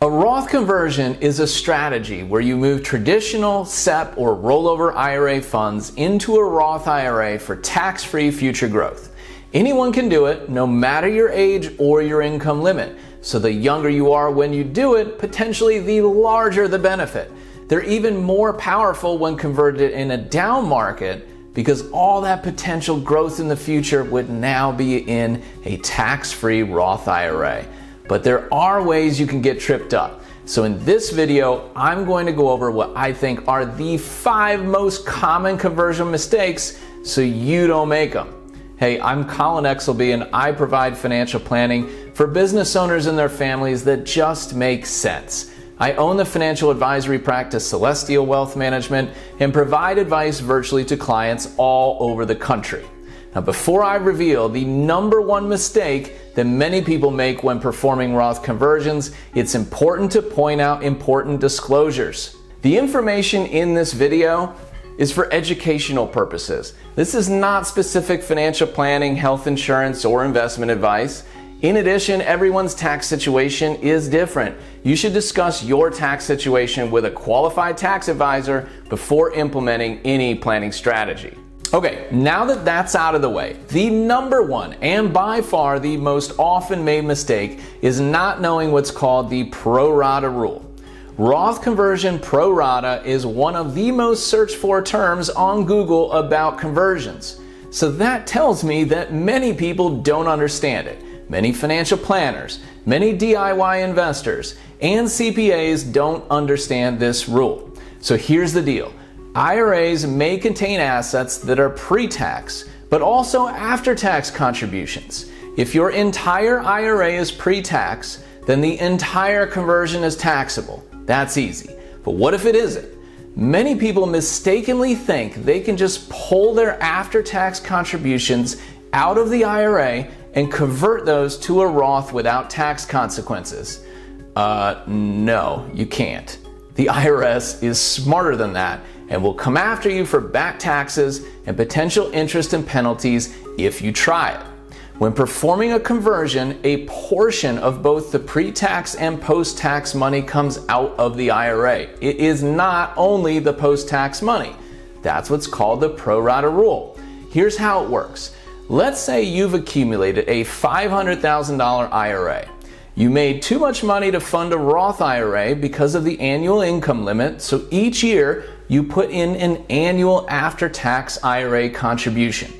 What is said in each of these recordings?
A Roth conversion is a strategy where you move traditional SEP or rollover IRA funds into a Roth IRA for tax-free future growth. Anyone can do it, no matter your age or your income limit. So the younger you are when you do it, potentially the larger the benefit. They're even more powerful when converted in a down market because all that potential growth in the future would now be in a tax-free Roth IRA. But there are ways you can get tripped up. So in this video, I'm going to go over what I think are the 5 most common conversion mistakes so you don't make them. Hey, I'm Colin Exelby and I provide financial planning for business owners and their families that just make sense. I own the financial advisory practice Celestial Wealth Management and provide advice virtually to clients all over the country. Now, before I reveal the #1 mistake that many people make when performing Roth conversions, it's important to point out important disclosures. The information in this video is for educational purposes. This is not specific financial planning, health insurance, or investment advice. In addition, everyone's tax situation is different. You should discuss your tax situation with a qualified tax advisor before implementing any planning strategy. Okay, now that that's out of the way, the #1 and by far the most often made mistake is not knowing what's called the Pro-Rata Rule. Roth conversion pro-rata is one of the most searched for terms on Google about conversions. So that tells me that many people don't understand it. Many financial planners, many DIY investors, and CPAs don't understand this rule. So here's the deal. IRAs may contain assets that are pre-tax, but also after-tax contributions. If your entire IRA is pre-tax, then the entire conversion is taxable. That's easy. But what if it isn't? Many people mistakenly think they can just pull their after-tax contributions out of the IRA and convert those to a Roth without tax consequences. No, you can't. The IRS is smarter than that and will come after you for back taxes and potential interest and penalties if you try it. When performing a conversion, a portion of both the pre-tax and post-tax money comes out of the IRA. It is not only the post-tax money. That's what's called the Pro-Rata Rule. Here's how it works. Let's say you've accumulated a $500,000 IRA. You made too much money to fund a Roth IRA because of the annual income limit, so each year you put in an annual after-tax IRA contribution.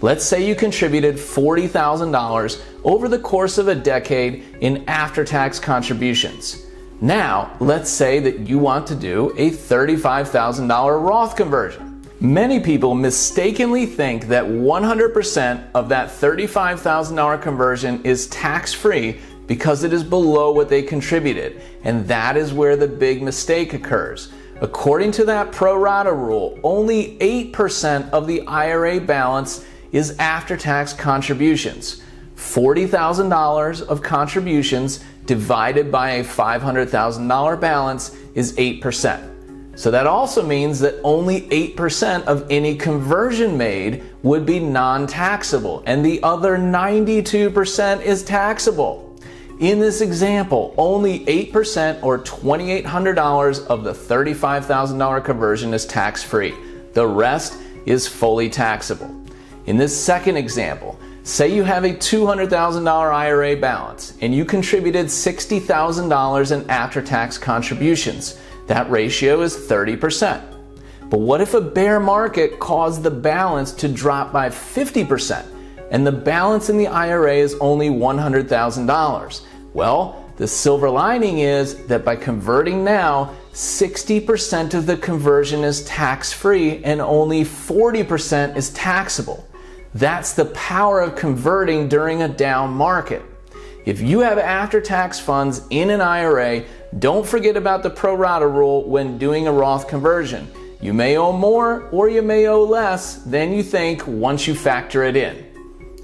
Let's say you contributed $40,000 over the course of a decade in after-tax contributions. Now, let's say that you want to do a $35,000 Roth conversion. Many people mistakenly think that 100% of that $35,000 conversion is tax-free because it is below what they contributed, and that is where the big mistake occurs. According to that Pro-Rata Rule, only 8% of the IRA balance is after-tax contributions. $40,000 of contributions divided by a $500,000 balance is 8%. So that also means that only 8% of any conversion made would be non-taxable, and the other 92% is taxable. In this example, only 8% or $2,800 of the $35,000 conversion is tax-free. The rest is fully taxable. In this second example, say you have a $200,000 IRA balance and you contributed $60,000 in after-tax contributions. That ratio is 30%. But what if a bear market caused the balance to drop by 50%? And the balance in the IRA is only $100,000. Well, the silver lining is that by converting now, 60% of the conversion is tax-free and only 40% is taxable. That's the power of converting during a down market. If you have after-tax funds in an IRA, don't forget about the Pro-Rata Rule when doing a Roth conversion. You may owe more or you may owe less than you think once you factor it in.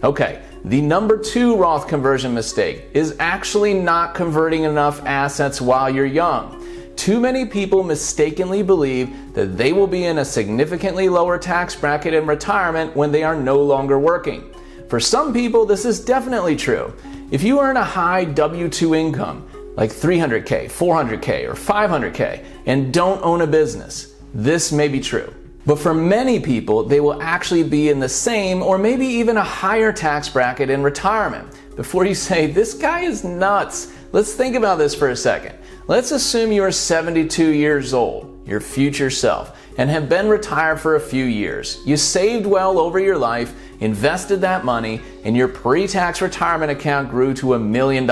Okay, the #2 Roth conversion mistake is actually not converting enough assets while you're young. Too many people mistakenly believe that they will be in a significantly lower tax bracket in retirement when they are no longer working. For some people, this is definitely true. If you earn a high W-2 income, like 300K, 400K, or 500K, and don't own a business. This may be true. But for many people, they will actually be in the same or maybe even a higher tax bracket in retirement. Before you say, this guy is nuts, let's think about this for a second. Let's assume you are 72 years old, your future self, and have been retired for a few years. You saved well over your life, invested that money, and your pre-tax retirement account grew to $1 million.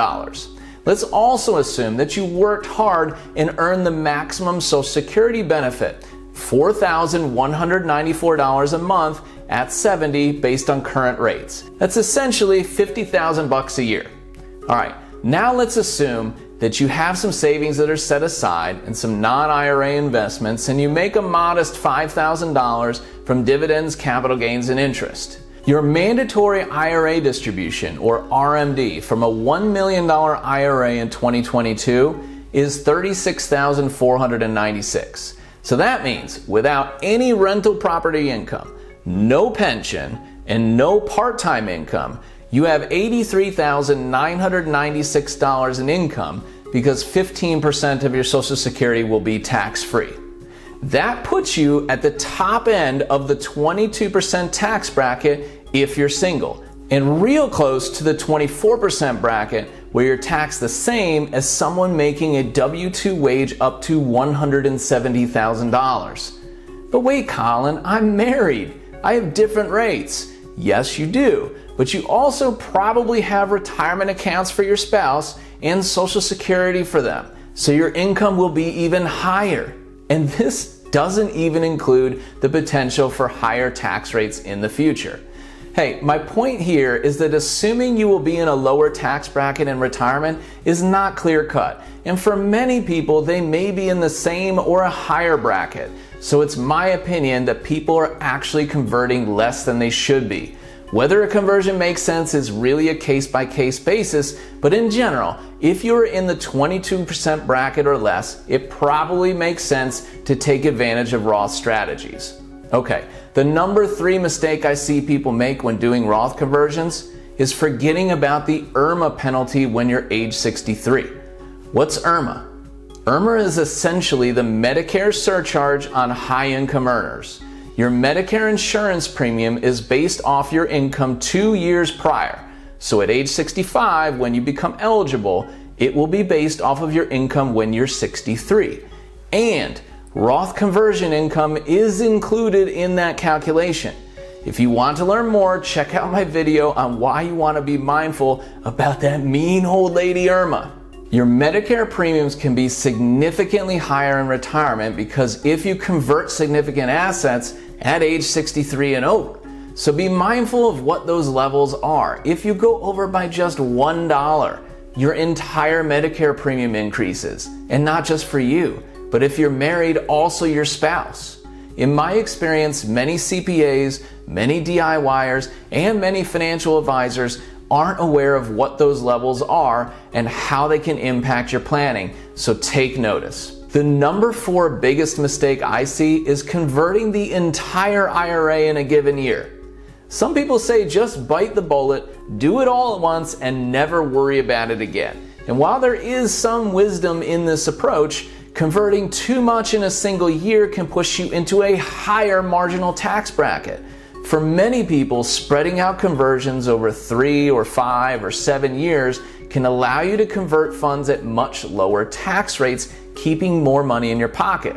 Let's also assume that you worked hard and earned the maximum Social Security benefit, $4,194 a month at 70 based on current rates. That's essentially $50,000 a year. All right, now let's assume that you have some savings that are set aside and some non-IRA investments, and you make a modest $5,000 from dividends, capital gains, and interest. Your mandatory IRA distribution, or RMD, from a $1 million IRA in 2022 is $36,496. So that means without any rental property income, no pension, and no part-time income, you have $83,996 in income because 15% of your Social Security will be tax-free. That puts you at the top end of the 22% tax bracket if you're single, and real close to the 24% bracket where you're taxed the same as someone making a W-2 wage up to $170,000. But wait, Colin, I'm married. I have different rates. Yes, you do, but you also probably have retirement accounts for your spouse and Social Security for them, so your income will be even higher. And this doesn't even include the potential for higher tax rates in the future. Hey, my point here is that assuming you will be in a lower tax bracket in retirement is not clear-cut, and for many people they may be in the same or a higher bracket. So it's my opinion that people are actually converting less than they should be. Whether a conversion makes sense is really a case-by-case basis, but in general, if you're in the 22% bracket or less, it probably makes sense to take advantage of Roth strategies. Okay, the number 3 mistake I see people make when doing Roth conversions is forgetting about the IRMAA penalty when you're age 63. What's IRMAA? IRMAA is essentially the Medicare surcharge on high-income earners. Your Medicare insurance premium is based off your income 2 years prior. So at age 65, when you become eligible, it will be based off of your income when you're 63. And Roth conversion income is included in that calculation. If you want to learn more, check out my video on why you want to be mindful about that mean old lady IRMAA. Your Medicare premiums can be significantly higher in retirement because if you convert significant assets at age 63 and over. So be mindful of what those levels are. If you go over by just $1, your entire Medicare premium increases, and not just for you, but if you're married, also your spouse. In my experience, many CPAs, many DIYers, and many financial advisors aren't aware of what those levels are and how they can impact your planning, so take notice. The number 4 biggest mistake I see is converting the entire IRA in a given year. Some people say just bite the bullet, do it all at once, and never worry about it again. And while there is some wisdom in this approach, converting too much in a single year can push you into a higher marginal tax bracket. For many people, spreading out conversions over 3 or 5 or 7 years can allow you to convert funds at much lower tax rates, keeping more money in your pocket.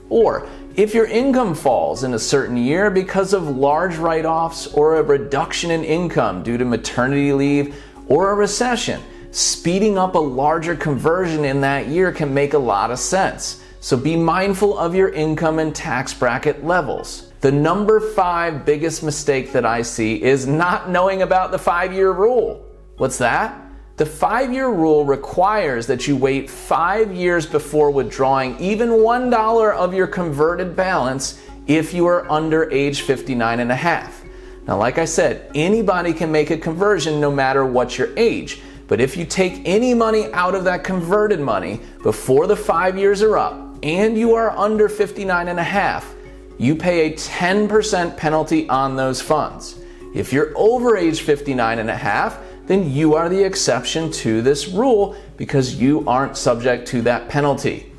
Or if your income falls in a certain year because of large write-offs or a reduction in income due to maternity leave or a recession, speeding up a larger conversion in that year can make a lot of sense. So be mindful of your income and tax bracket levels. The number 5 biggest mistake that I see is not knowing about the 5-year rule. What's that? The 5-year rule requires that you wait 5 years before withdrawing even $1 of your converted balance if you are under age 59 and a half. Now, like I said, anybody can make a conversion no matter what your age. But if you take any money out of that converted money before the 5 years are up and you are under 59 and a half, you pay a 10% penalty on those funds. If you're over age 59 and a half, then you are the exception to this rule because you aren't subject to that penalty.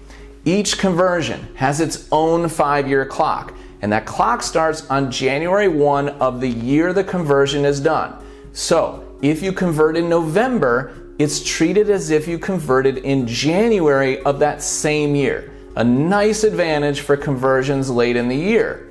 Each conversion has its own 5-year clock, and that clock starts on January 1 of the year the conversion is done. So if you convert in November, it's treated as if you converted in January of that same year. A nice advantage for conversions late in the year.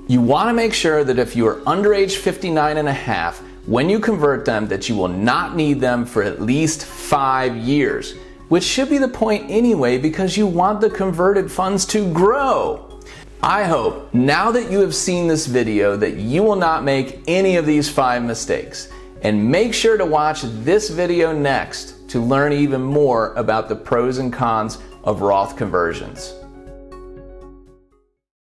You want to make sure that if you are under age 59 and a half, when you convert them, that you will not need them for at least 5 years, which should be the point anyway because you want the converted funds to grow. I hope now that you have seen this video that you will not make any of these 5 mistakes. And make sure to watch this video next to learn even more about the pros and cons of Roth conversions.